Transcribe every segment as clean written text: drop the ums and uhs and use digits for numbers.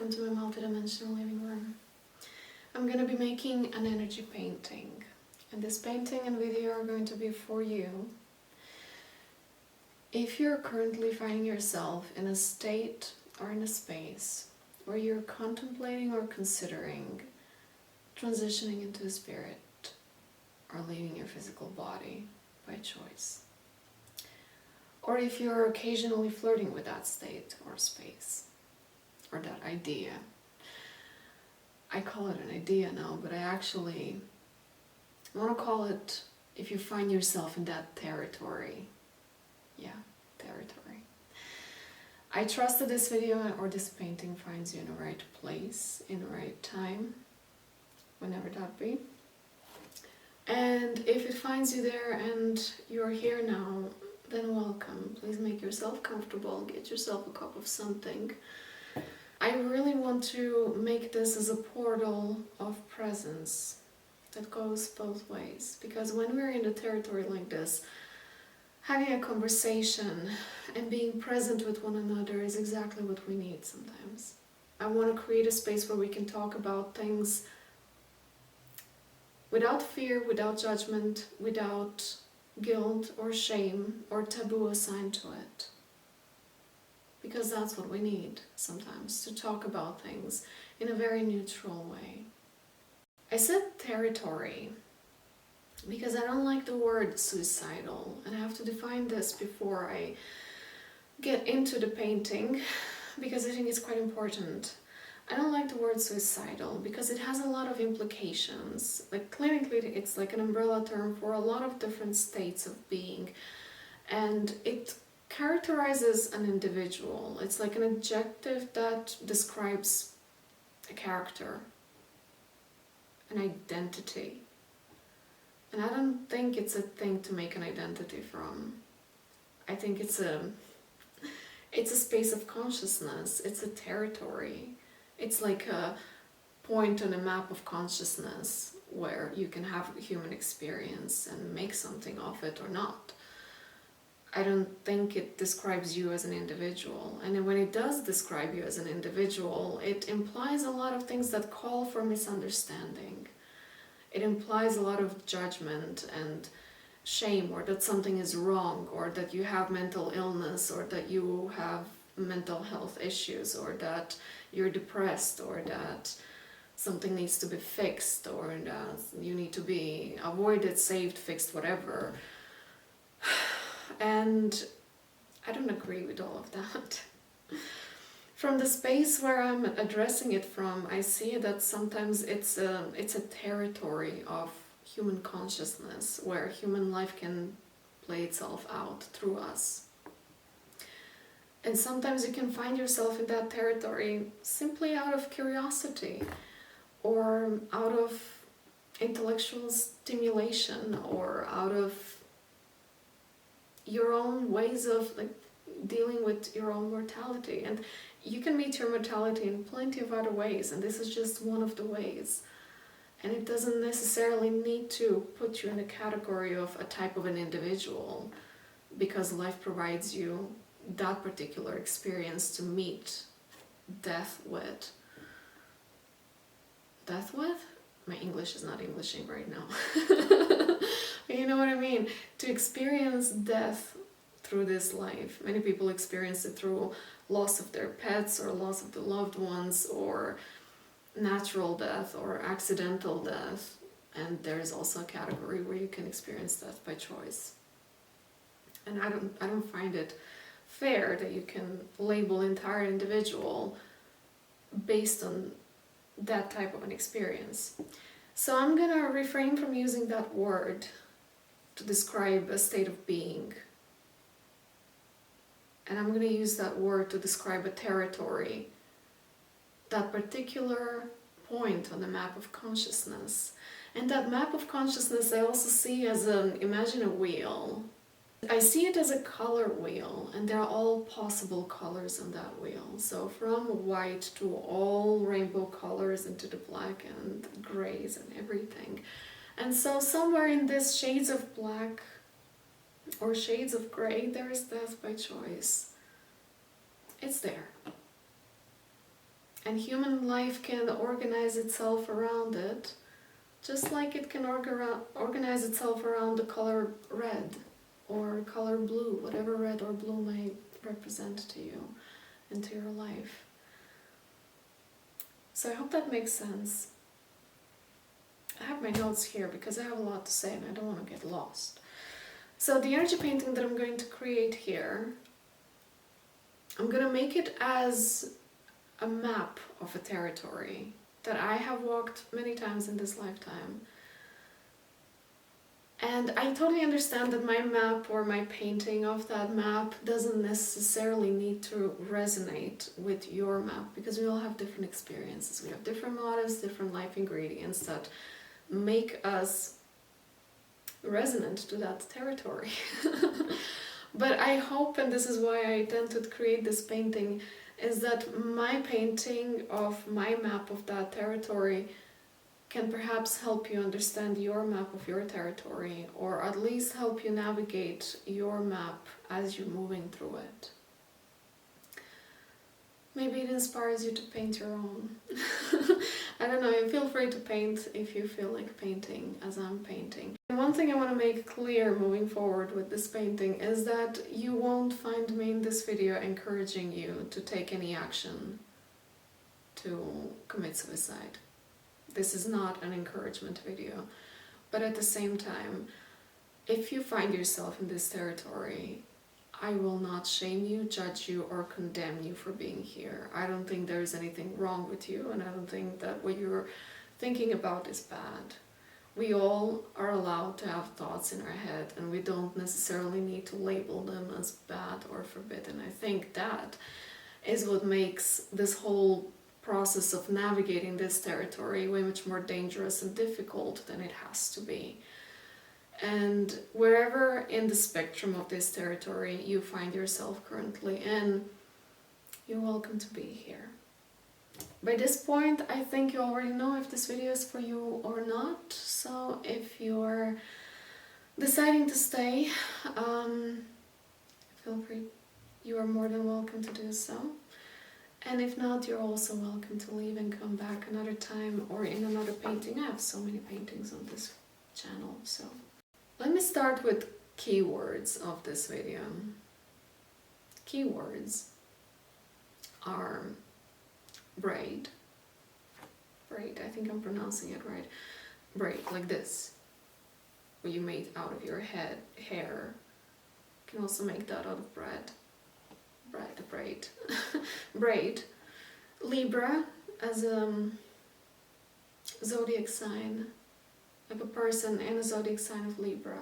welcome to my multidimensional living room. I'm going to be making an energy painting, and this painting and video are going to be for you. If you're currently finding yourself in a state or in a space where you're contemplating or considering transitioning into the spirit or leaving your physical body by choice, or if you're occasionally flirting with that state or space or that idea. I call it an idea now, but I actually want to call it if you find yourself in that territory. Yeah, territory. I trust that this video or this painting finds you in the right place, in the right time, whenever that be. And if it finds you there and you're here now, then welcome. Please make yourself comfortable, get yourself a cup of something. I really want to make this as a portal of presence that goes both ways, because when we're in a territory like this, having a conversation and being present with one another is exactly what we need sometimes. I want to create a space where we can talk about things without fear, without judgment, without guilt or shame or taboo assigned to it. Because that's what we need sometimes, to talk about things in a very neutral way. I said territory because I don't like the word suicidal, and I have to define this before I get into the painting because I think it's quite important. I don't like the word suicidal because it has a lot of implications. Like clinically, it's like an umbrella term for a lot of different states of being, and it characterizes an individual. It's like an adjective that describes a character, an identity. And I don't think it's a thing to make an identity from. I think it's a space of consciousness. It's a territory. It's like a point on a map of consciousness where you can have a human experience and make something of it or not. I don't think it describes you as an individual. And when it does describe you as an individual, it implies a lot of things that call for misunderstanding. It implies a lot of judgment and shame, or that something is wrong, or that you have mental illness, or that you have mental health issues, or that you're depressed, or that something needs to be fixed, or that you need to be avoided, saved, fixed, whatever. And I don't agree with all of that. From the space where I'm addressing it from, I see that sometimes it's a territory of human consciousness where human life can play itself out through us. And sometimes you can find yourself in that territory simply out of curiosity, or out of intellectual stimulation, or out of your own ways of like dealing with your own mortality. And you can meet your mortality in plenty of other ways, and this is just one of the ways. And it doesn't necessarily need to put you in a category of a type of an individual, because life provides you that particular experience to meet death with. Death with? My English is not Englishing right now. You know what I mean? To experience death through this life. Many people experience it through loss of their pets, or loss of the loved ones, or natural death, or accidental death. And there is also a category where you can experience death by choice. And I don't find it fair that you can label entire individual based on that type of an experience. So I'm gonna refrain from using that word to describe a state of being. And I'm going to use that word to describe a territory, that particular point on the map of consciousness. And that map of consciousness I also see as imagine a wheel. I see it as a color wheel, and there are all possible colors on that wheel. So from white to all rainbow colors, into the black and grays and everything. And so somewhere in this shades of black or shades of gray, there is death by choice. It's there. And human life can organize itself around it, just like it can organize itself around the color red or color blue, whatever red or blue may represent to you and to your life. So I hope that makes sense. I have my notes here because I have a lot to say and I don't want to get lost. So the energy painting that I'm going to create here, I'm going to make it as a map of a territory that I have walked many times in this lifetime. And I totally understand that my map or my painting of that map doesn't necessarily need to resonate with your map, because we all have different experiences. We have different motives, different life ingredients that make us resonant to that territory. But I hope, and this is why I tend to create this painting, is that my painting of my map of that territory can perhaps help you understand your map of your territory, or at least help you navigate your map as you're moving through it. Maybe it inspires you to paint your own. I don't know, feel free to paint if you feel like painting as I'm painting. And one thing I want to make clear moving forward with this painting is that you won't find me in this video encouraging you to take any action to commit suicide. This is not an encouragement video, but at the same time, if you find yourself in this territory, I will not shame you, judge you, or condemn you for being here. I don't think there is anything wrong with you, and I don't think that what you're thinking about is bad. We all are allowed to have thoughts in our head, and we don't necessarily need to label them as bad or forbidden. I think that is what makes this whole process of navigating this territory way much more dangerous and difficult than it has to be. And wherever in the spectrum of this territory you find yourself currently in, you're welcome to be here. By this point, I think you already know if this video is for you or not. So if you're deciding to stay, feel free, you are more than welcome to do so. And if not, you're also welcome to leave and come back another time or in another painting. I have so many paintings on this channel, so. Let me start with keywords of this video. Keywords are braid. Braid, I think I'm pronouncing it right. Braid, like this. What you made out of your head, hair. You can also make that out of bread. Braid. Braid. Libra as a zodiac sign. Like a person in a zodiac sign of Libra.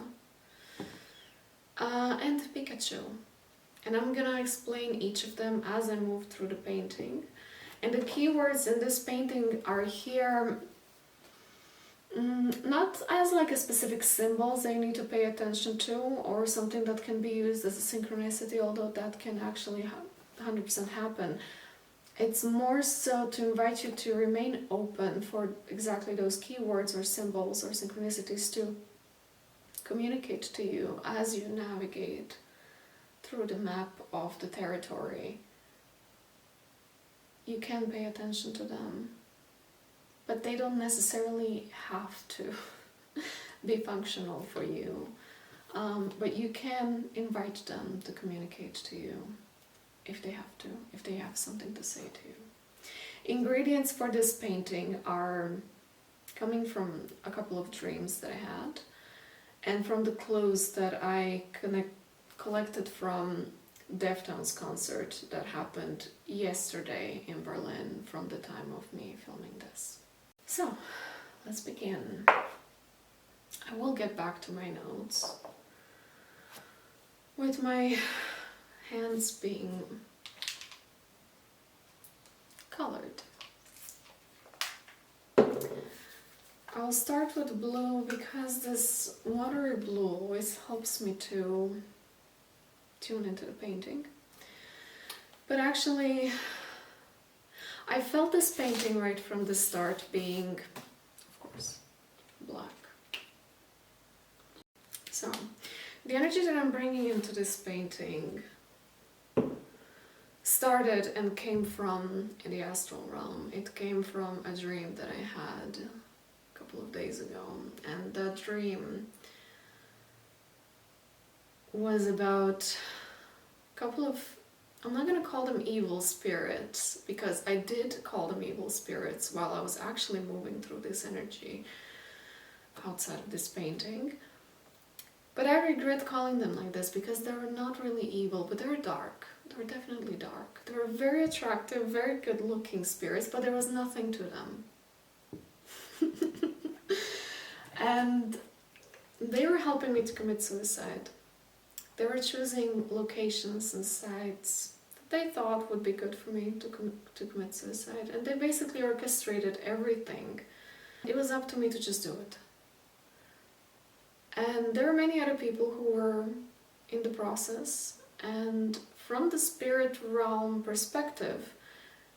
And Pikachu. And I'm gonna explain each of them as I move through the painting. And the keywords in this painting are here not as like a specific symbols that you need to pay attention to, or something that can be used as a synchronicity, although that can actually 100% happen. It's more so to invite you to remain open for exactly those keywords or symbols or synchronicities to communicate to you as you navigate through the map of the territory. You can pay attention to them, but they don't necessarily have to be functional for you. But you can invite them to communicate to you. If they have to, if they have something to say to you. Ingredients for this painting are coming from a couple of dreams that I had, and from the clues that I collected from Deftones concert that happened yesterday in Berlin from the time of me filming this. So, let's begin. I will get back to my notes with my hands being colored. I'll start with blue because this watery blue always helps me to tune into the painting. But actually, I felt this painting right from the start being, of course, black. So, the energy that I'm bringing into this painting started and came from in the astral realm. It came from a dream that I had a couple of days ago, and that dream was about a couple of, I'm not going to call them evil spirits, because I did call them evil spirits while I was actually moving through this energy outside of this painting. But I regret calling them like this because they were not really evil, but they were dark. They were definitely dark. They were very attractive, very good looking spirits, but there was nothing to them. And they were helping me to commit suicide. They were choosing locations and sites that they thought would be good for me to commit suicide. And they basically orchestrated everything. It was up to me to just do it. And there were many other people who were in the process, and from the spirit realm perspective,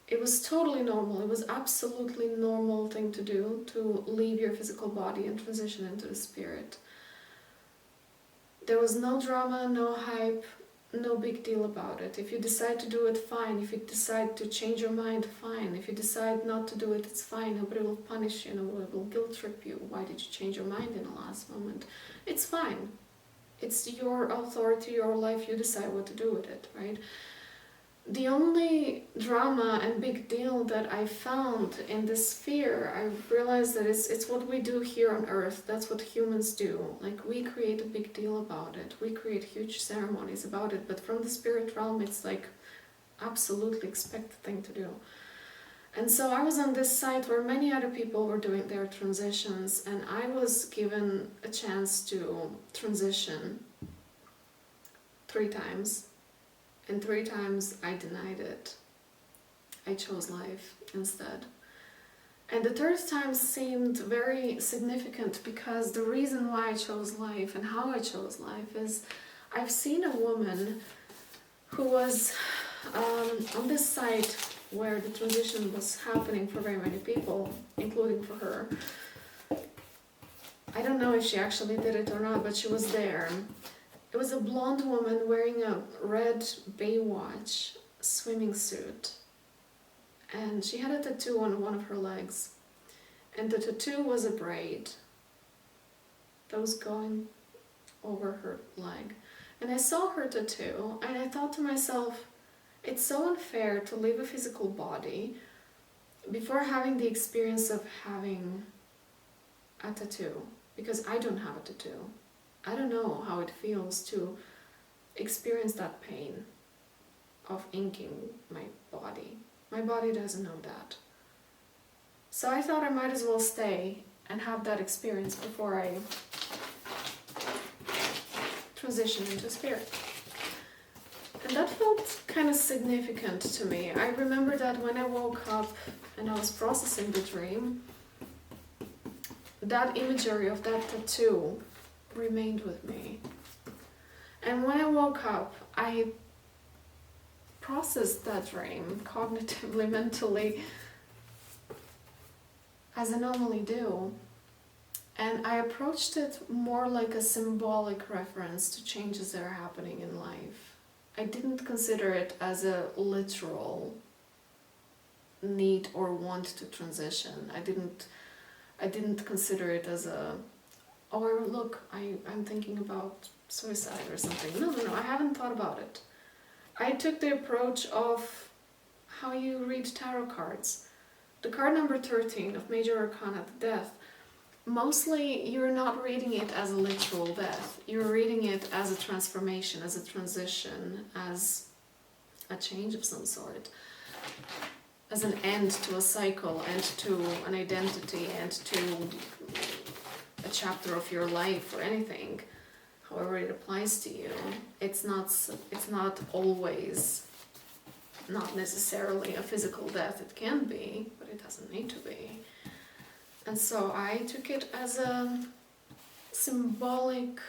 it was totally normal. It was absolutely normal thing to do, to leave your physical body and transition into the spirit. There was no drama, no hype, no big deal about it. If you decide to do it, fine. If you decide to change your mind, fine. If you decide not to do it, it's fine. Nobody will punish you, nobody will guilt trip you. Why did you change your mind in the last moment? It's fine. It's your authority, your life, you decide what to do with it, right? The only drama and big deal that I found in this sphere, I realized that it's what we do here on Earth. That's what humans do. Like, we create a big deal about it. We create huge ceremonies about it. But from the spirit realm, it's like absolutely expected thing to do. And so I was on this site where many other people were doing their transitions, and I was given a chance to transition 3 times. And 3 times I denied it. I chose life instead. And the 3rd time seemed very significant, because the reason why I chose life and how I chose life is I've seen a woman who was on this site where the transition was happening for very many people, including for her. I don't know if she actually did it or not, but she was there. It was a blonde woman wearing a red Baywatch swimming suit, and she had a tattoo on one of her legs, and the tattoo was a braid that was going over her leg. And I saw her tattoo, and I thought to myself, it's so unfair to leave a physical body before having the experience of having a tattoo, because I don't have a tattoo. I don't know how it feels to experience that pain of inking my body. My body doesn't know that. So I thought I might as well stay and have that experience before I transition into spirit. And that felt kind of significant to me. I remember that when I woke up and I was processing the dream, that imagery of that tattoo remained with me. And when I woke up, I processed that dream cognitively, mentally, as I normally do. And I approached it more like a symbolic reference to changes that are happening in life. I didn't consider it as a literal need or want to transition. I didn't consider it as a, oh look, I'm thinking about suicide or something. No, I haven't thought about it. I took the approach of how you read tarot cards. The card number 13 of Major Arcana, the Death, mostly you're not reading it as a literal death. You're reading it as a transformation, as a transition, as a change of some sort, as an end to a cycle, end to an identity, end to a chapter of your life or anything, however it applies to you. It's not always, not necessarily a physical death. It can be, but it doesn't need to be. And so I took it as a symbolic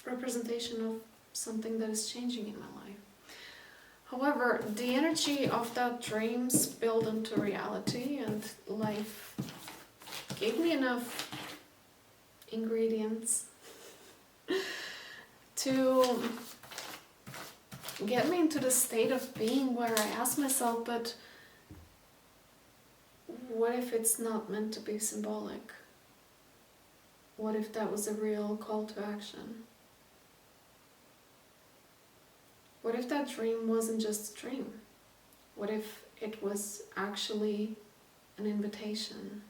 representation of something that is changing in my life. However, the energy of that dream spilled into reality, and life gave me enough ingredients to get me into the state of being where I ask myself, but what if it's not meant to be symbolic? What if that was a real call to action? What if that dream wasn't just a dream? What if it was actually an invitation?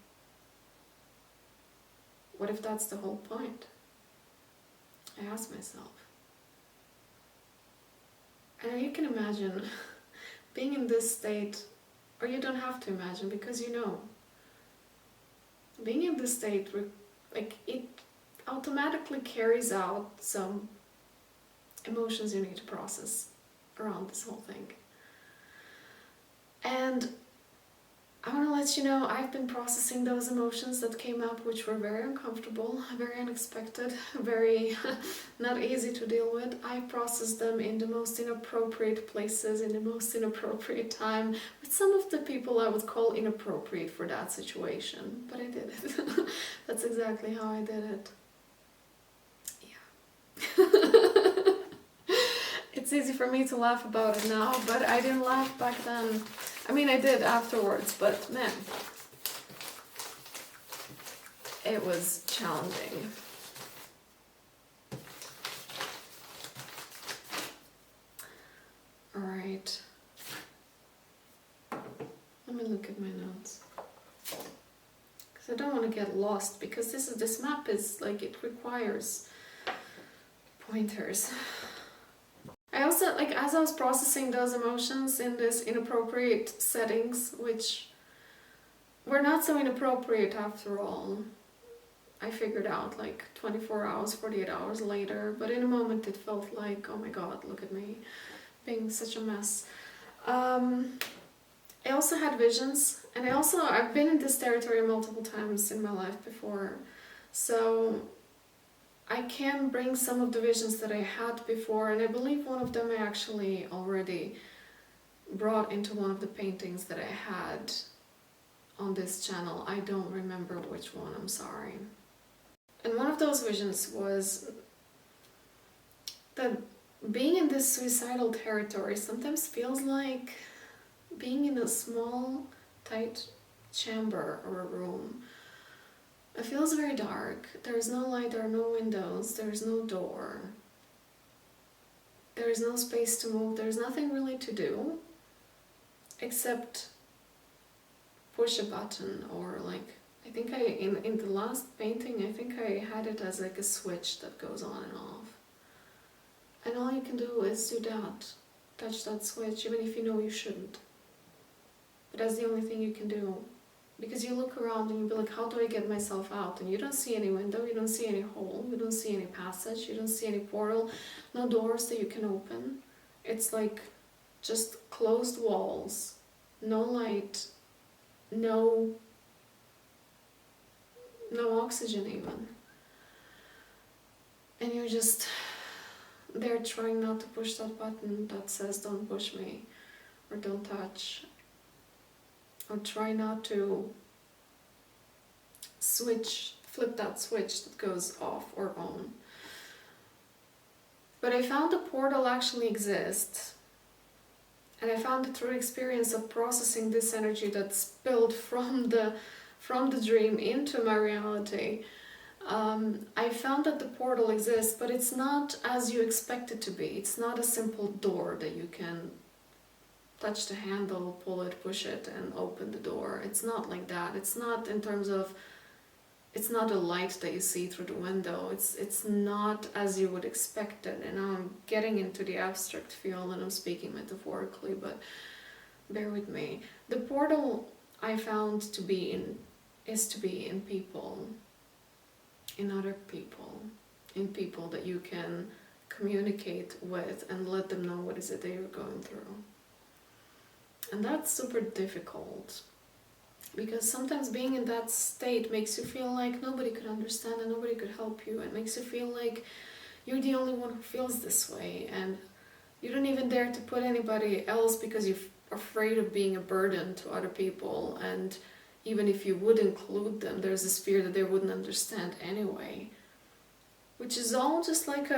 What if that's the whole point? I ask myself. And you can imagine being in this state, or you don't have to imagine because you know. Being in this state, like, it automatically carries out some emotions you need to process around this whole thing. And I want to let you know, I've been processing those emotions that came up, which were very uncomfortable, very unexpected, very not easy to deal with. I processed them in the most inappropriate places, in the most inappropriate time, with some of the people I would call inappropriate for that situation. But I did it. That's exactly how I did it. Yeah. It's easy for me to laugh about it now, but I didn't laugh back then. I mean, I did afterwards, but man, it was challenging. All right. Let me look at my notes. Because I don't want to get lost, because this map is like, it requires pointers. I also, like, as I was processing those emotions in this inappropriate settings, which were not so inappropriate after all, I figured out like 24 hours, 48 hours later, but in a moment it felt like, oh my god, look at me, being such a mess. I also had visions, and I've been in this territory multiple times in my life before, so I can bring some of the visions that I had before, and I believe one of them I actually already brought into one of the paintings that I had on this channel. I don't remember which one, I'm sorry. And one of those visions was that being in this suicidal territory sometimes feels like being in a small, tight chamber or a room. It feels very dark. There is no light, there are no windows, there is no door. There is no space to move, there is nothing really to do except push a button, or like, I think in the last painting, I think I had it as like a switch that goes on and off. And all you can do is do that, touch that switch, even if you know you shouldn't. But that's the only thing you can do. Because you look around and you be like, how do I get myself out? And you don't see any window, you don't see any hole, you don't see any passage, you don't see any portal, no doors that you can open. It's like just closed walls, no light, no oxygen even. And you're just there trying not to push that button that says don't push me, or don't touch, or try not to flip that switch that goes off or on. But I found the portal actually exists, and I found it through experience of processing this energy that spilled from the dream into my reality. I found that the portal exists, but it's not as you expect it to be. It's not a simple door that you can touch the handle, pull it, push it, and open the door. It's not like that. It's not in terms of, it's not a light that you see through the window. It's not as you would expect it. And I'm getting into the abstract field and I'm speaking metaphorically, but bear with me. The portal I found to be in people, in other people, in people that you can communicate with and let them know what is it that you're going through. And that's super difficult, because sometimes being in that state makes you feel like nobody could understand and nobody could help you. It makes you feel like you're the only one who feels this way, and you don't even dare to put anybody else because you're afraid of being a burden to other people. And even if you would include them, there's this fear that they wouldn't understand anyway, which is all just like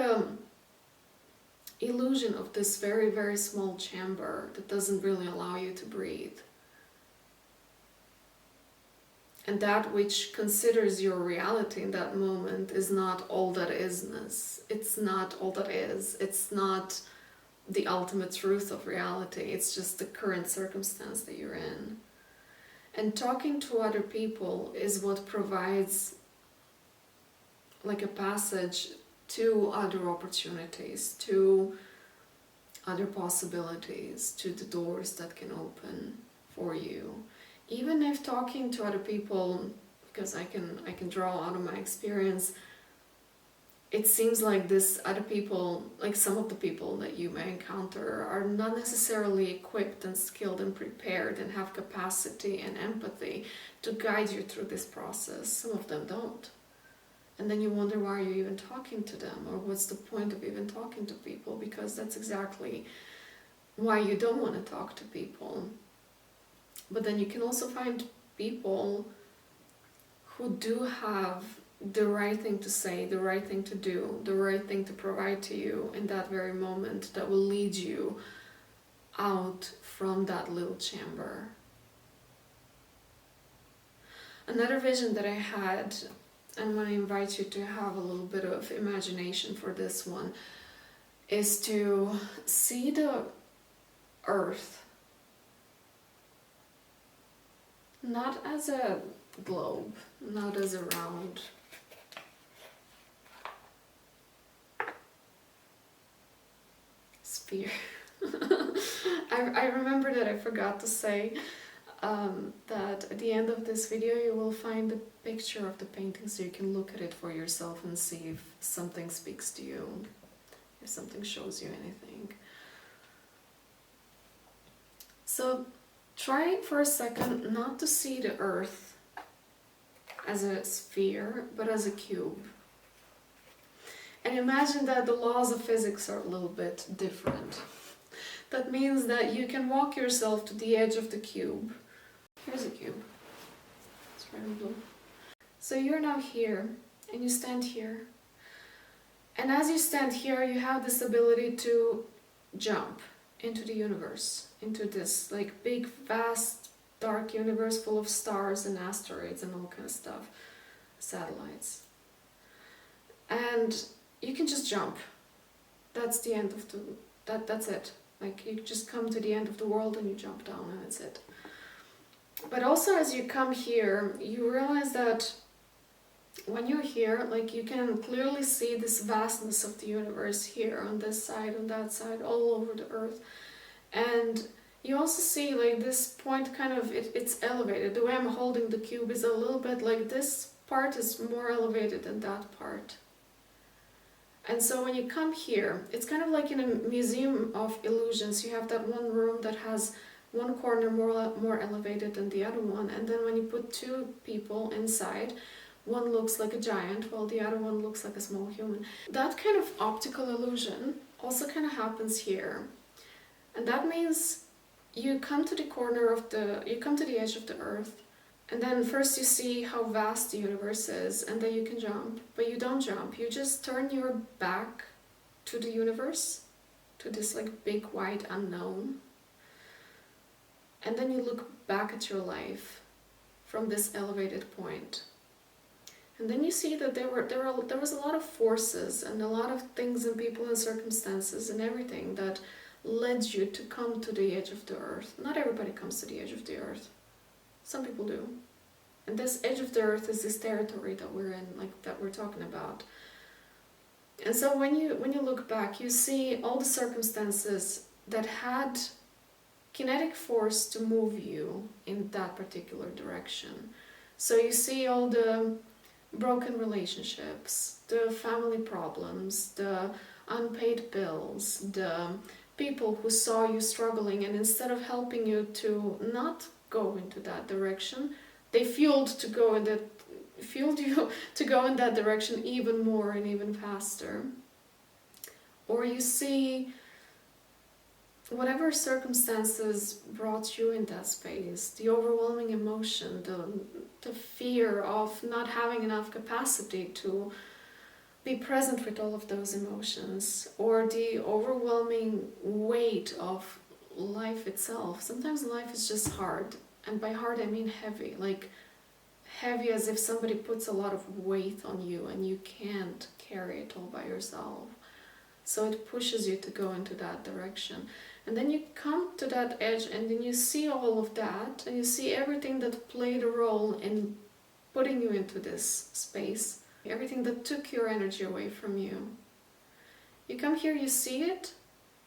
illusion of this very, very small chamber that doesn't really allow you to breathe. And that which considers your reality in that moment is not all that isness. It's not all that is. It's not the ultimate truth of reality. It's just the current circumstance that you're in. And talking to other people is what provides like a passage to other opportunities, to other possibilities, to the doors that can open for you. Even if talking to other people, because I can draw out of my experience, it seems like this other people, like some of the people that you may encounter, are not necessarily equipped and skilled and prepared and have capacity and empathy to guide you through this process. Some of them don't. And then you wonder why you're even talking to them, or what's the point of even talking to people, because that's exactly why you don't want to talk to people. But then you can also find people who do have the right thing to say, the right thing to do, the right thing to provide to you in that very moment, that will lead you out from that little chamber. Another vision that I had, and I invite you to have a little bit of imagination for this one, is to see the earth not as a globe, not as a round sphere. I remember that I forgot to say that at the end of this video you will find a picture of the painting, so you can look at it for yourself and see if something speaks to you, if something shows you anything. So try for a second not to see the earth as a sphere, but as a cube. And imagine that the laws of physics are a little bit different. That means that you can walk yourself to the edge of the cube. Here's a cube. It's red and blue. So you're now here, and you stand here. And as you stand here, you have this ability to jump into the universe, into this like big, vast, dark universe full of stars and asteroids and all kind of stuff, satellites. And you can just jump. That's the end of that's it. Like, you just come to the end of the world and you jump down, and that's it. But also, as you come here, you realize that when you're here, like, you can clearly see this vastness of the universe here, on this side, on that side, all over the earth. And you also see, like, this point kind of, it's elevated. The way I'm holding the cube is a little bit like this part is more elevated than that part. And so when you come here, it's kind of like in a museum of illusions. You have that one room that has one corner more elevated than the other one, and then when you put two people inside, one looks like a giant while the other one looks like a small human. That kind of optical illusion also kind of happens here. And that means you come to the edge of the earth, and then first you see how vast the universe is, and then you can jump. But you don't jump, you just turn your back to the universe, to this like big wide unknown. And then you look back at your life from this elevated point. And then you see that there was a lot of forces and a lot of things and people and circumstances and everything that led you to come to the edge of the earth. Not everybody comes to the edge of the earth. Some people do. And this edge of the earth is this territory that we're in, like that we're talking about. And so when you look back, you see all the circumstances that had kinetic force to move you in that particular direction. So you see all the broken relationships, the family problems, the unpaid bills, the people who saw you struggling, and instead of helping you to not go into that direction, they fueled you to go in that direction even more and even faster. Or you see whatever circumstances brought you in that space, the overwhelming emotion, the fear of not having enough capacity to be present with all of those emotions, or the overwhelming weight of life itself. Sometimes life is just hard, and by hard I mean heavy, like heavy as if somebody puts a lot of weight on you and you can't carry it all by yourself. So it pushes you to go into that direction. And then you come to that edge and then you see all of that, and you see everything that played a role in putting you into this space, everything that took your energy away from you. You come here, you see it,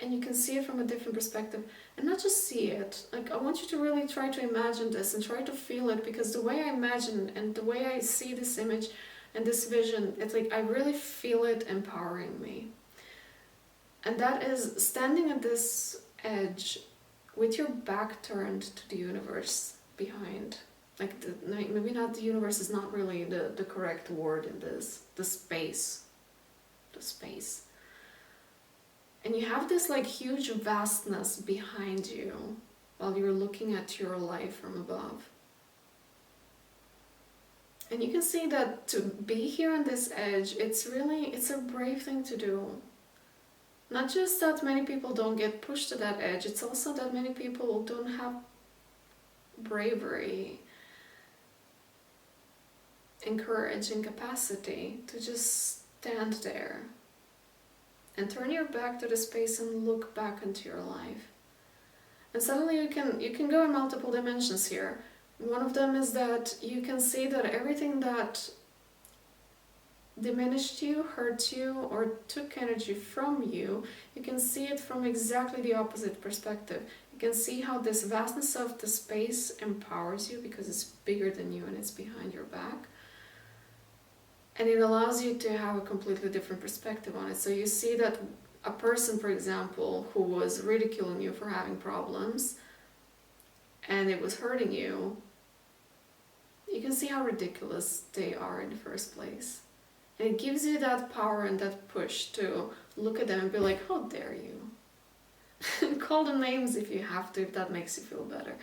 and you can see it from a different perspective. And not just see it, like I want you to really try to imagine this and try to feel it, because the way I imagine and the way I see this image and this vision, it's like I really feel it empowering me. And that is standing at this edge with your back turned to the universe behind. Like, maybe not the universe is not really the correct word in this. The space. And you have this like huge vastness behind you while you're looking at your life from above. And you can see that to be here on this edge, it's a brave thing to do. Not just that many people don't get pushed to that edge, it's also that many people don't have bravery and courage and capacity to just stand there and turn your back to the space and look back into your life. And suddenly you can go in multiple dimensions here. One of them is that you can see that everything that diminished you, hurt you, or took energy from you, you can see it from exactly the opposite perspective. You can see how this vastness of the space empowers you because it's bigger than you and it's behind your back. And it allows you to have a completely different perspective on it. So you see that a person, for example, who was ridiculing you for having problems and it was hurting you, you can see how ridiculous they are in the first place. And it gives you that power and that push to look at them and be like, how dare you? Call them names if you have to, if that makes you feel better.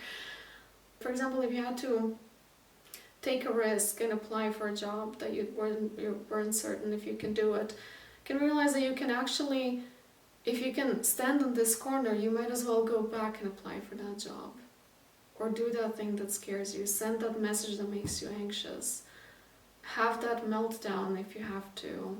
For example, if you had to take a risk and apply for a job that you weren't certain if you can do it, you can realize that you can actually, if you can stand on this corner, you might as well go back and apply for that job. Or do that thing that scares you, send that message that makes you anxious. Have that meltdown if you have to.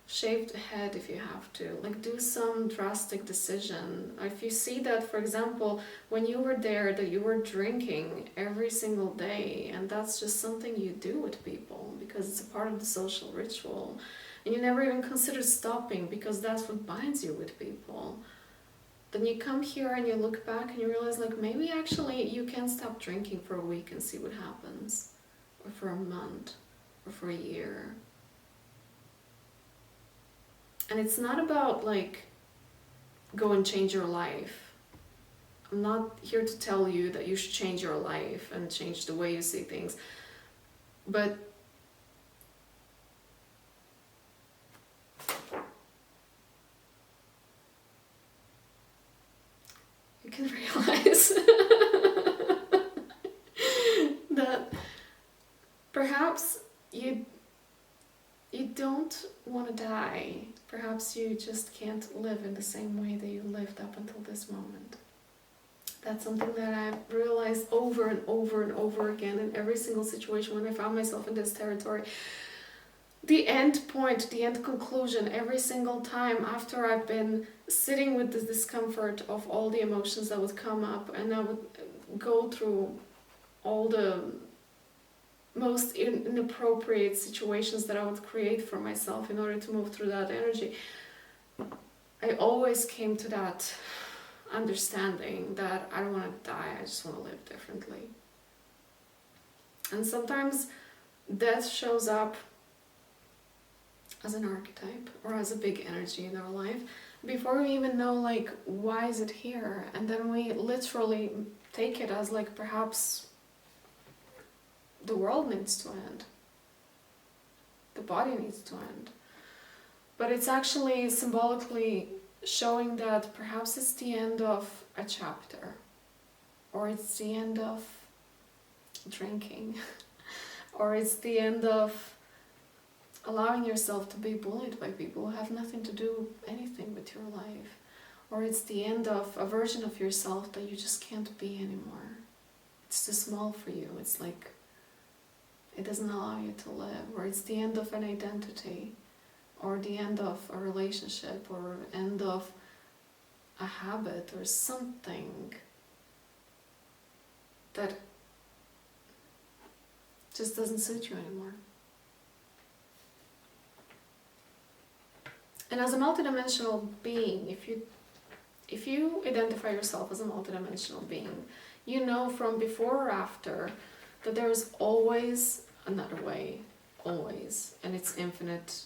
Shave the head if you have to. Like, do some drastic decision. If you see that, for example, when you were there, that you were drinking every single day, and that's just something you do with people because it's a part of the social ritual, and you never even consider stopping because that's what binds you with people, then you come here and you look back and you realize, like, maybe actually you can stop drinking for a week and see what happens. Or for a month, or for a year. And it's not about like, go and change your life. I'm not here to tell you that you should change your life and change the way you see things. But you can realize that perhaps you don't want to die. Perhaps you just can't live in the same way that you lived up until this moment. That's something that I've realized over and over and over again in every single situation when I found myself in this territory. The end point, the end conclusion, every single time after I've been sitting with the discomfort of all the emotions that would come up, and I would go through all the most inappropriate situations that I would create for myself in order to move through that energy, I always came to that understanding that I don't want to die, I just want to live differently. And sometimes death shows up as an archetype or as a big energy in our life before we even know, like, why is it here? And then we literally take it as like, perhaps the world needs to end. The body needs to end. But it's actually symbolically showing that perhaps it's the end of a chapter, or it's the end of drinking, or it's the end of allowing yourself to be bullied by people who have nothing to do anything with your life. Or it's the end of a version of yourself that you just can't be anymore. It's too small for you. It's like it doesn't allow you to live. Or it's the end of an identity, or the end of a relationship, or end of a habit or something that just doesn't suit you anymore. And as a multidimensional being, if you identify yourself as a multidimensional being, you know from before or after that there is always another way, always, and it's infinite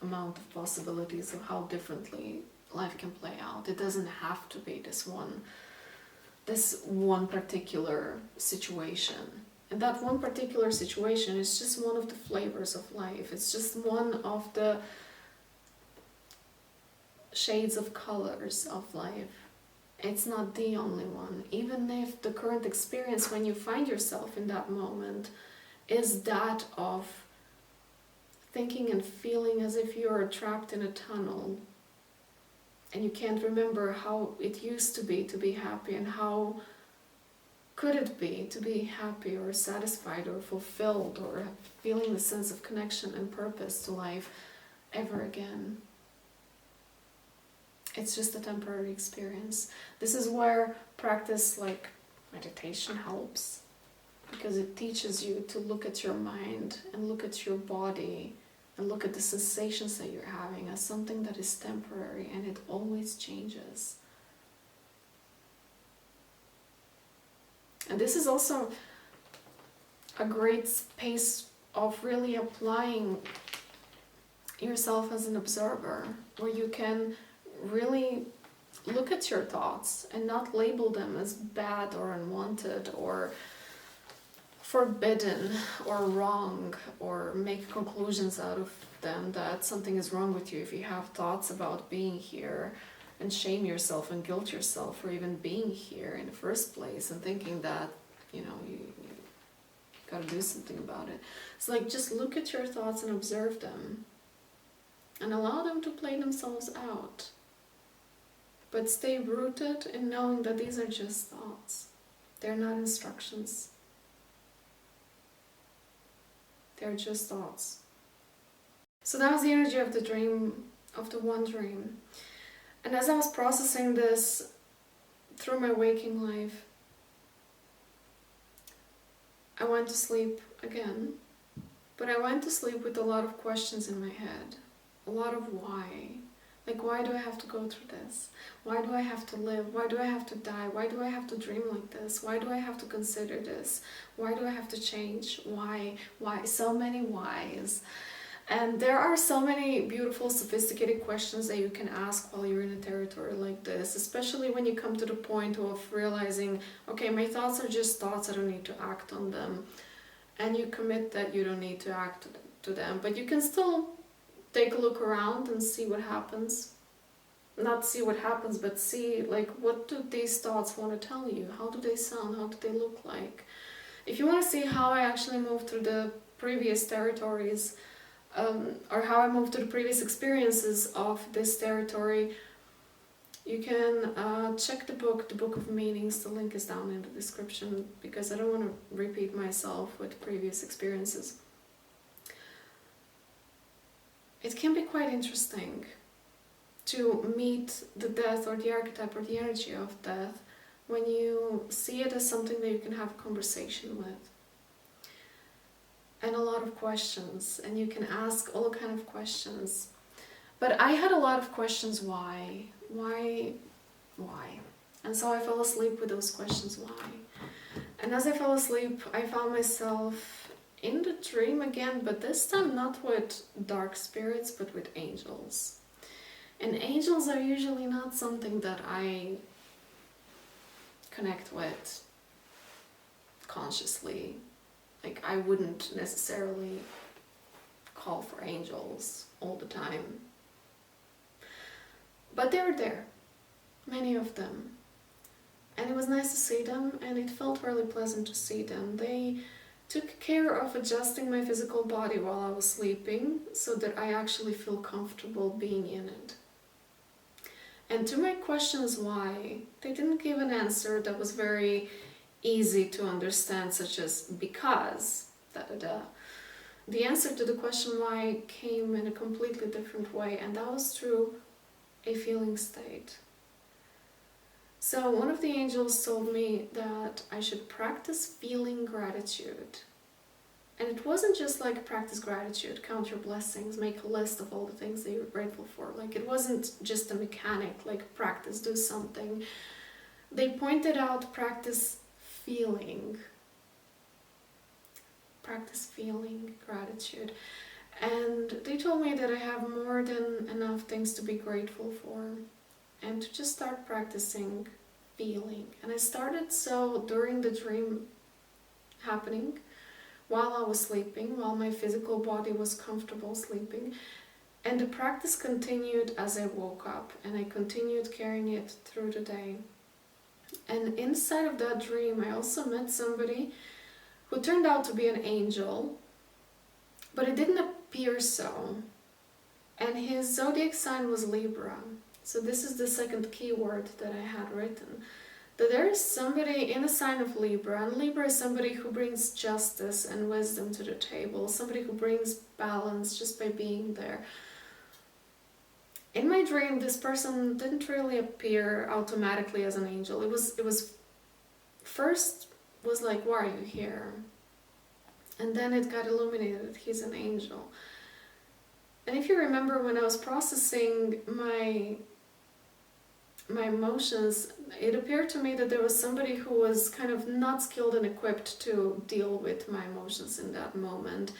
amount of possibilities of how differently life can play out. It doesn't have to be this one particular situation. And that one particular situation is just one of the flavors of life. It's just one of the shades of colors of life. It's not the only one. Even if the current experience when you find yourself in that moment is that of thinking and feeling as if you are trapped in a tunnel and you can't remember how it used to be happy, and how could it be to be happy or satisfied or fulfilled or feeling the sense of connection and purpose to life ever again. It's just a temporary experience. This is where practice like meditation helps, because it teaches you to look at your mind and look at your body and look at the sensations that you're having as something that is temporary, and it always changes. And this is also a great space of really applying yourself as an observer, where you can really look at your thoughts and not label them as bad or unwanted or forbidden or wrong, or make conclusions out of them that something is wrong with you if you have thoughts about being here, and shame yourself and guilt yourself for even being here in the first place, and thinking that, you gotta do something about it. It's like, just look at your thoughts and observe them and allow them to play themselves out. But stay rooted in knowing that these are just thoughts. They're not instructions. They're just thoughts. So that was the energy of the dream, of the one dream. And as I was processing this through my waking life, I went to sleep again. But I went to sleep with a lot of questions in my head. A lot of why. Like, why do I have to go through this? Why do I have to live? Why do I have to die? Why do I have to dream like this? Why do I have to consider this? Why do I have to change? Why? Why? So many whys. And there are so many beautiful, sophisticated questions that you can ask while you're in a territory like this, especially when you come to the point of realizing, okay, my thoughts are just thoughts, I don't need to act on them. And you commit that you don't need to act to them, but you can still take a look around and see what happens. Not see what happens, but see, like, what do these thoughts want to tell you? How do they sound? How do they look like? If you want to see how I actually moved through the previous territories, or how I moved to the previous experiences of this territory, you can check the Book of Meanings. The link is down in the description, because I don't want to repeat myself with previous experiences. It can be quite interesting to meet the death, or the archetype, or the energy of death, when you see it as something that you can have a conversation with. And a lot of questions, and you can ask all kind of questions. But I had a lot of questions, why? And so I fell asleep with those questions, why? And as I fell asleep, I found myself in the dream again, but this time not with dark spirits, but with angels. And angels are usually not something that I connect with consciously. Like, I wouldn't necessarily call for angels all the time. But they were there, many of them. And it was nice to see them, and it felt really pleasant to see them. They took care of adjusting my physical body while I was sleeping so that I actually feel comfortable being in it. And to my questions why, they didn't give an answer that was very easy to understand, such as because, da-da-da. The answer to the question why came in a completely different way, and that was through a feeling state. So one of the angels told me that I should practice feeling gratitude. And it wasn't just like practice gratitude, count your blessings, make a list of all the things that you're grateful for. Like, it wasn't just a mechanic, like practice, do something. They pointed out practice feeling gratitude. And they told me that I have more than enough things to be grateful for, and to just start practicing feeling. And I started so during the dream happening, while I was sleeping, while my physical body was comfortable sleeping. And the practice continued as I woke up, and I continued carrying it through the day. And inside of that dream, I also met somebody who turned out to be an angel, but it didn't appear so. And his zodiac sign was Libra. So this is the second keyword that I had written. That there is somebody in the sign of Libra, and Libra is somebody who brings justice and wisdom to the table, somebody who brings balance just by being there. In my dream, this person didn't really appear automatically as an angel. It was first was like, why are you here? And then it got illuminated, he's an angel. And if you remember, when I was processing my emotions, it appeared to me that there was somebody who was kind of not skilled and equipped to deal with my emotions in that moment.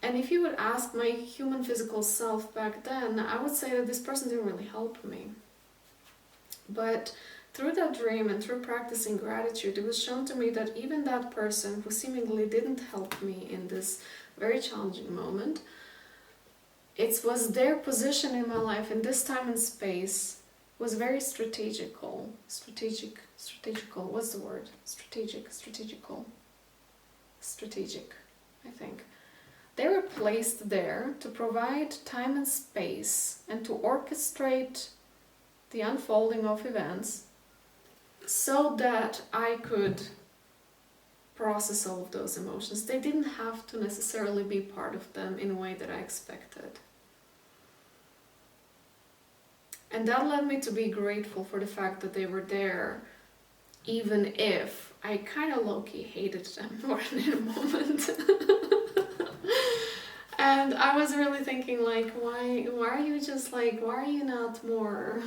And if you would ask my human physical self back then, I would say that this person didn't really help me. But through that dream and through practicing gratitude, it was shown to me that even that person who seemingly didn't help me in this very challenging moment, it was their position in my life in this time and space was very strategical, what's the word? Strategical, I think. They were placed there to provide time and space and to orchestrate the unfolding of events so that I could process all of those emotions. They didn't have to necessarily be part of them in a way that I expected. And that led me to be grateful for the fact that they were there, even if I kind of low-key hated them more in a moment. And I was really thinking, like, why are you just like, why are you not more?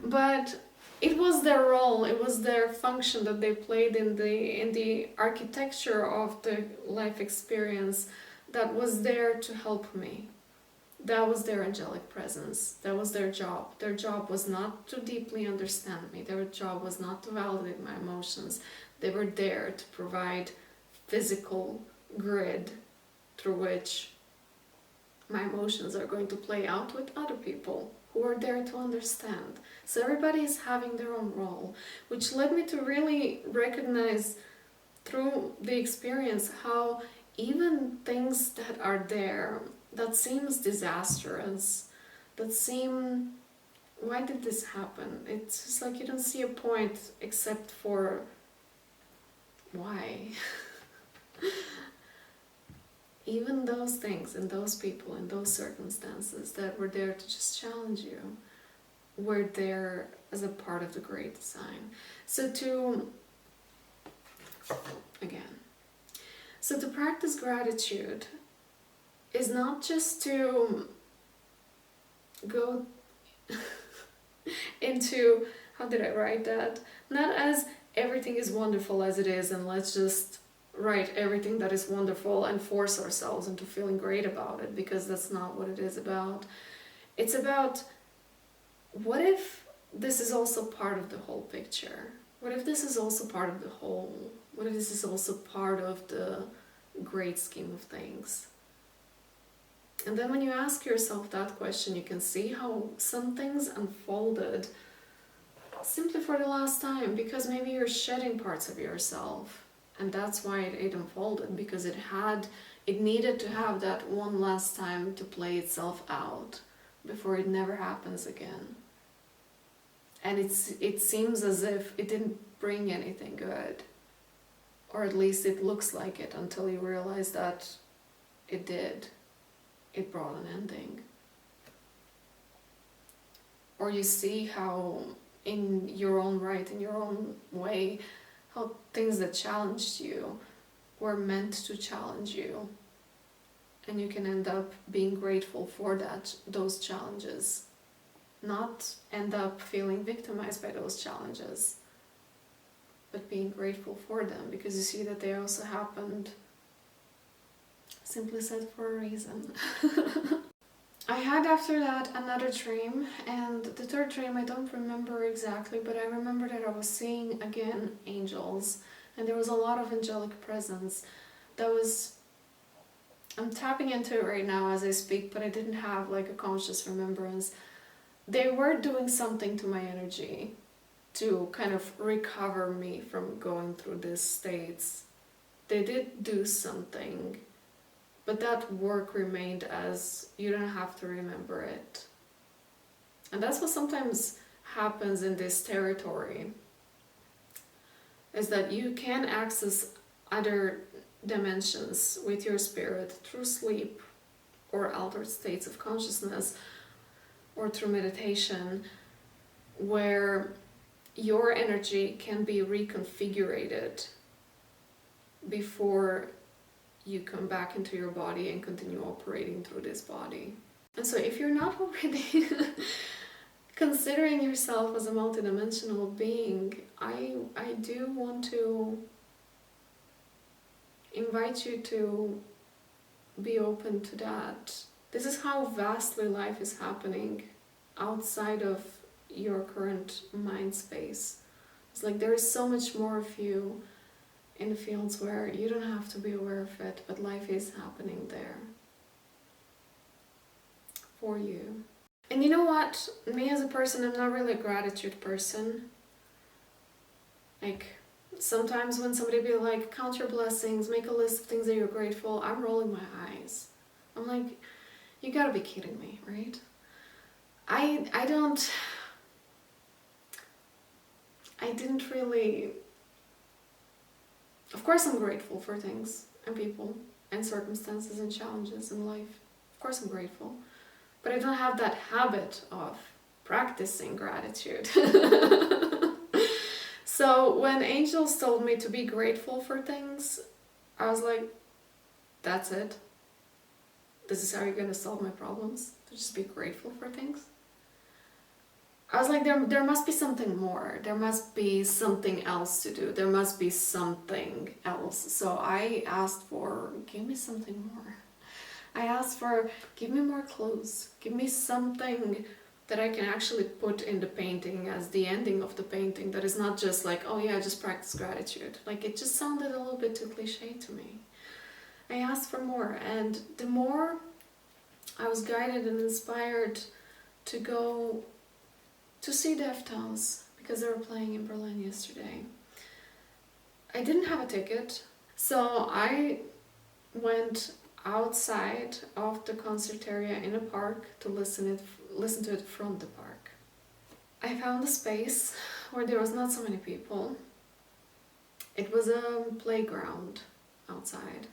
But it was their role, it was their function that they played in the architecture of the life experience that was there to help me. That was their angelic presence. That was their job. Their job was not to deeply understand me. Their job was not to validate my emotions. They were there to provide physical grid through which my emotions are going to play out with other people who are there to understand. So everybody is having their own role, which led me to really recognize through the experience how even things that are there that seems disastrous, that seem, why did this happen? It's just like you don't see a point except for why. Even those things and those people and those circumstances that were there to just challenge you were there as a part of the great design. So to practice gratitude is not just to go into, how did I write that? Not as everything is wonderful as it is and let's just write everything that is wonderful and force ourselves into feeling great about it, because that's not what it is about. It's about, what if this is also part of the whole picture? What if this is also part of the whole? What if this is also part of the great scheme of things? And then when you ask yourself that question, you can see how some things unfolded simply for the last time, because maybe you're shedding parts of yourself. And that's why it unfolded, because it needed to have that one last time to play itself out before it never happens again. And it seems as if it didn't bring anything good, or at least it looks like it, until you realize that it did. It brought an ending. Or you see how in your own right, in your own way, how things that challenged you were meant to challenge you. And you can end up being grateful for those challenges. Not end up feeling victimized by those challenges, but being grateful for them, because you see that they also happened, simply said, for a reason. I had after that another dream, and the third dream I don't remember exactly, but I remember that I was seeing again angels, and there was a lot of angelic presence. I'm tapping into it right now as I speak, but I didn't have like a conscious remembrance. They were doing something to my energy to kind of recover me from going through these states. They did do something, but that work remained as you don't have to remember it. And that's what sometimes happens in this territory, is that you can access other dimensions with your spirit through sleep or altered states of consciousness, or through meditation, where your energy can be reconfigured before you come back into your body and continue operating through this body. And so if you're not already considering yourself as a multidimensional being, I do want to invite you to be open to that. This is how vastly life is happening outside of your current mind space. It's like there is so much more of you in the fields where you don't have to be aware of it, but life is happening there for you. And you know what? Me as a person, I'm not really a gratitude person. Like, sometimes when somebody be like, count your blessings, make a list of things that you're grateful, I'm rolling my eyes. I'm like, you gotta be kidding me, right? I didn't really... Of course I'm grateful for things and people and circumstances and challenges in life. Of course I'm grateful. But I don't have that habit of practicing gratitude. So when angels told me to be grateful for things, I was like, that's it? This is how you're gonna solve my problems? To just be grateful for things? I was like, there must be something more. There must be something else to do. There must be something else. So I asked for, give me something more. I asked for, give me more clues. Give me something that I can actually put in the painting as the ending of the painting, that is not just like, oh yeah, just practice gratitude. Like, it just sounded a little bit too cliche to me. I asked for more, and the more I was guided and inspired to go to see Deftones, because they were playing in Berlin yesterday. I didn't have a ticket, so I went outside of the concert area in a park to listen to it from the park. I found a space where there was not so many people. It was a playground outside.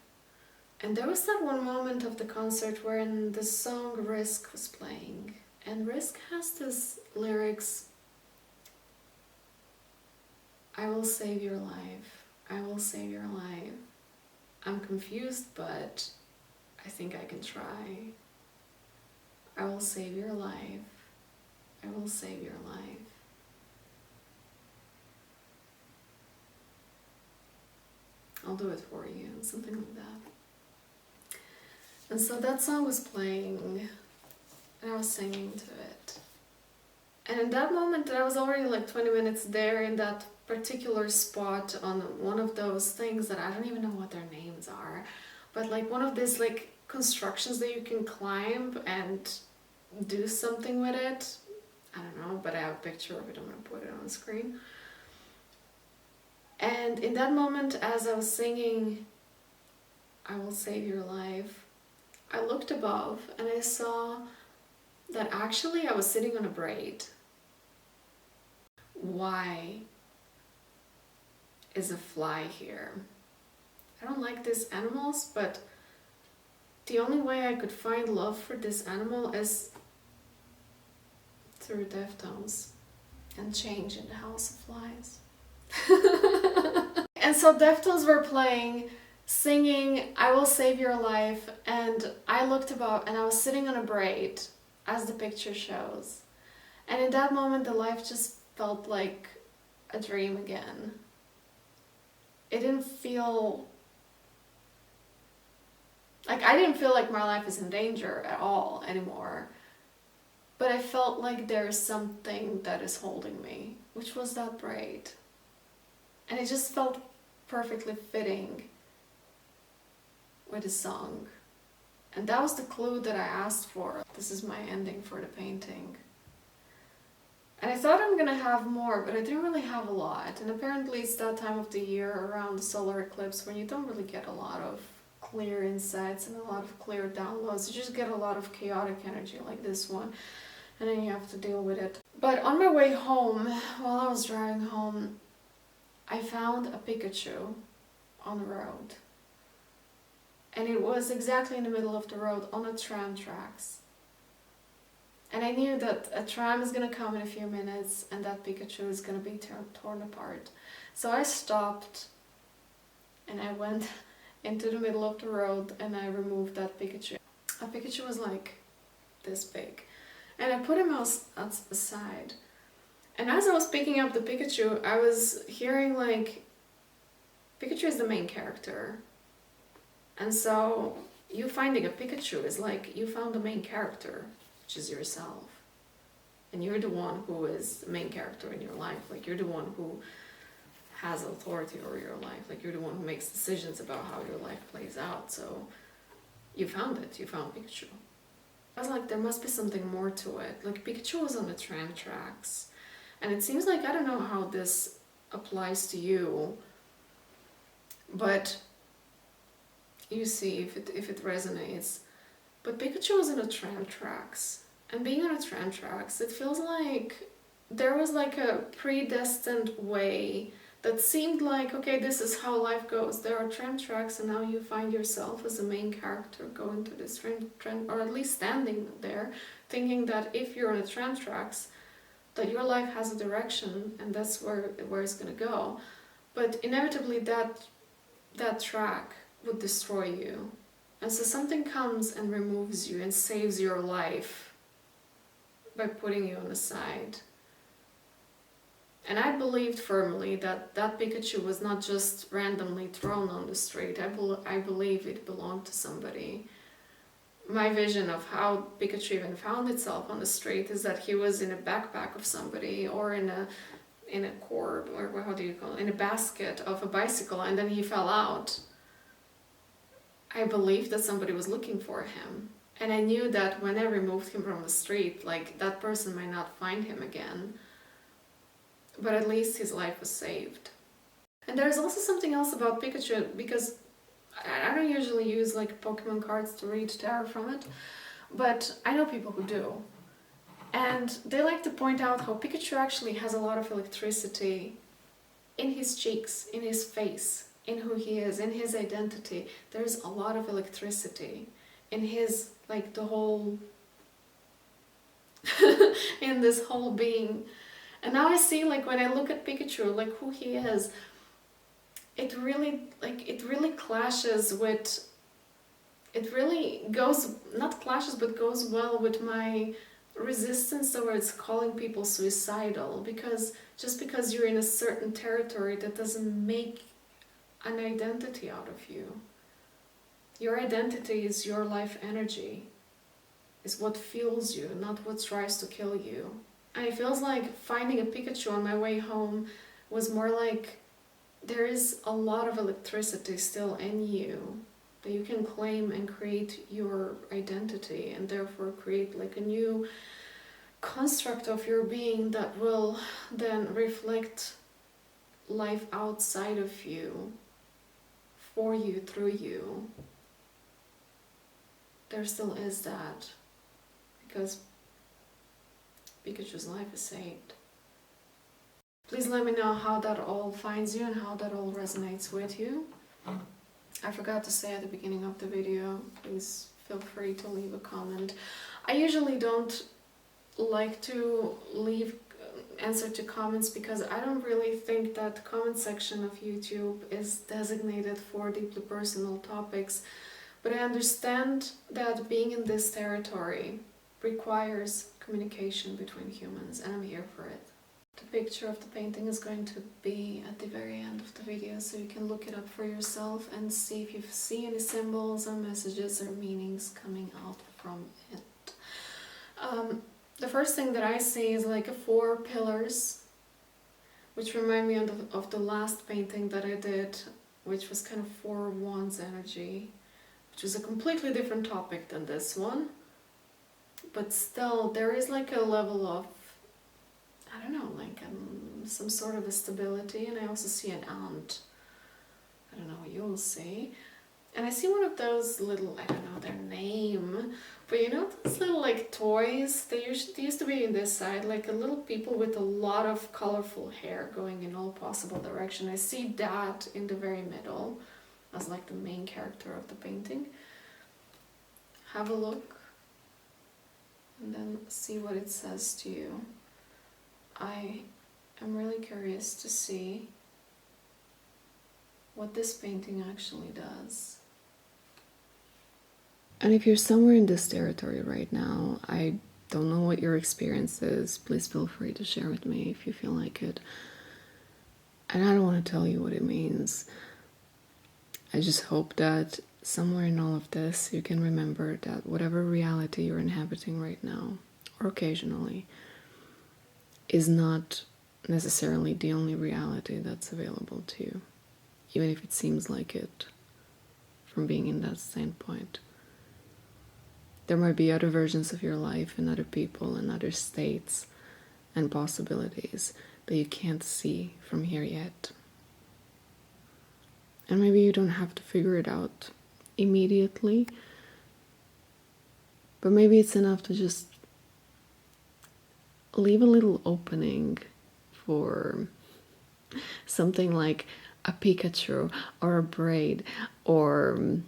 And there was that one moment of the concert wherein the song Risk was playing. And Risk has this lyrics, I will save your life, I will save your life. I'm confused, but I think I can try. I will save your life, I will save your life. I'll do it for you, something like that. And so that song was playing, and I was singing to it. And in that moment, I was already like 20 minutes there in that particular spot on one of those things that I don't even know what their names are, but like one of these like constructions that you can climb and do something with it. I don't know, but I have a picture of it. I'm gonna put it on the screen. And in that moment, as I was singing, I will save your life, I looked above and I saw that actually I was sitting on a braid. Why is a fly here? I don't like these animals, but the only way I could find love for this animal is through Deftones and Change in the House of Flies. And so Deftones were playing, singing I Will Save Your Life, and I looked above and I was sitting on a braid, as the picture shows. And in that moment the life just felt like a dream again. It didn't feel like, I didn't feel like my life is in danger at all anymore. But I felt like there's something that is holding me, which was that braid. And it just felt perfectly fitting with the song. And that was the clue that I asked for. This is my ending for the painting. And I thought I'm gonna have more, but I didn't really have a lot. And apparently it's that time of the year around the solar eclipse when you don't really get a lot of clear insights and a lot of clear downloads. You just get a lot of chaotic energy like this one, and then you have to deal with it. But on my way home, while I was driving home, I found a Pikachu on the road. And it was exactly in the middle of the road on the tram tracks. And I knew that a tram is gonna come in a few minutes and that Pikachu is gonna be torn apart. So I stopped and I went into the middle of the road and I removed that Pikachu. A Pikachu was like this big. And I put him aside. And as I was picking up the Pikachu, I was hearing like, Pikachu is the main character. And so you finding a Pikachu is like you found the main character, which is yourself. And you're the one who is the main character in your life. Like you're the one who has authority over your life. Like you're the one who makes decisions about how your life plays out. So you found it. You found Pikachu. I was like, there must be something more to it. Like Pikachu was on the tram tracks. And it seems like, I don't know how this applies to you, but you see if it resonates. But Pikachu was on the tram tracks. And being on the tram tracks, it feels like there was like a predestined way that seemed like, okay, this is how life goes. There are tram tracks and now you find yourself as the main character going to this tram, or at least standing there, thinking that if you're on the tram tracks, that your life has a direction and that's where it's gonna go. But inevitably that track would destroy you. And so something comes and removes you and saves your life by putting you on the side. And I believed firmly that that Pikachu was not just randomly thrown on the street. I believe it belonged to somebody. My vision of how Pikachu even found itself on the street is that he was in a backpack of somebody, or in a cord, or how do you call it, in a basket of a bicycle, and then he fell out. I believed that somebody was looking for him. And I knew that when I removed him from the street, like that person might not find him again. But at least his life was saved. And there's also something else about Pikachu, because I don't usually use like Pokemon cards to read tarot from it, but I know people who do. And they like to point out how Pikachu actually has a lot of electricity in his cheeks, in his face, in who he is, in his identity. There's a lot of electricity in his, like the whole, in this whole being. And now I see, like when I look at Pikachu, like who he is, it really clashes with, it really goes, not clashes, but goes well with my resistance towards calling people suicidal. Because just because you're in a certain territory, that doesn't make an identity out of you. Your identity is your life energy, is what fuels you, not what tries to kill you. And it feels like finding a Pikachu on my way home was more like there is a lot of electricity still in you that you can claim and create your identity, and therefore create like a new construct of your being that will then reflect life outside of you, for you, through you, there still is that, because Pikachu's life is saved. Please let me know how that all finds you and how that all resonates with you. I forgot to say at the beginning of the video, please feel free to leave a comment. I usually don't like to leave answer to comments because I don't really think that the comment section of YouTube is designated for deeply personal topics, but I understand that being in this territory requires communication between humans, and I'm here for it. The picture of the painting is going to be at the very end of the video, so you can look it up for yourself and see if you see any symbols or messages or meanings coming out from it. The first thing that I see is like 4 pillars, which remind me of the last painting that I did, which was kind of 4 wands energy, which is a completely different topic than this one. But still, there is like a level of, I don't know, like some sort of a stability, and I also see an ant. I don't know what you'll see. And I see one of those little, I don't know their name, but you know those little like toys? They used to be in this side, like a little people with a lot of colorful hair going in all possible direction. I see that in the very middle as like the main character of the painting. Have a look and then see what it says to you. I am really curious to see what this painting actually does. And if you're somewhere in this territory right now, I don't know what your experience is. Please feel free to share with me if you feel like it. And I don't want to tell you what it means. I just hope that somewhere in all of this you can remember that whatever reality you're inhabiting right now, or occasionally, is not necessarily the only reality that's available to you, even if it seems like it from being in that standpoint. There might be other versions of your life and other people and other states and possibilities that you can't see from here yet. And maybe you don't have to figure it out immediately, but maybe it's enough to just leave a little opening for something like a Pikachu or a braid or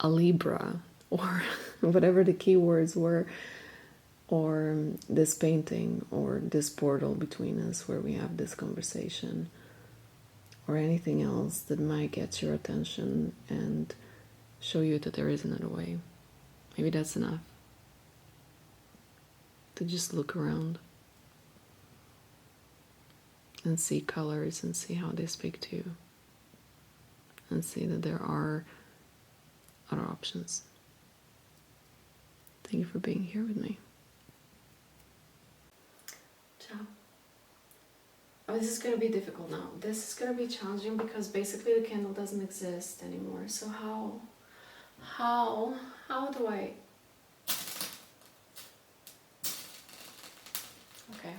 a Libra or whatever the keywords were, or this painting or this portal between us where we have this conversation, or anything else that might get your attention and show you that there is another way. Maybe that's enough to just look around and see colors and see how they speak to you and see that there are other options. Thank you for being here with me. Ciao. Oh, this is going to be difficult now. This is going to be challenging because basically the candle doesn't exist anymore. So how do I... Okay.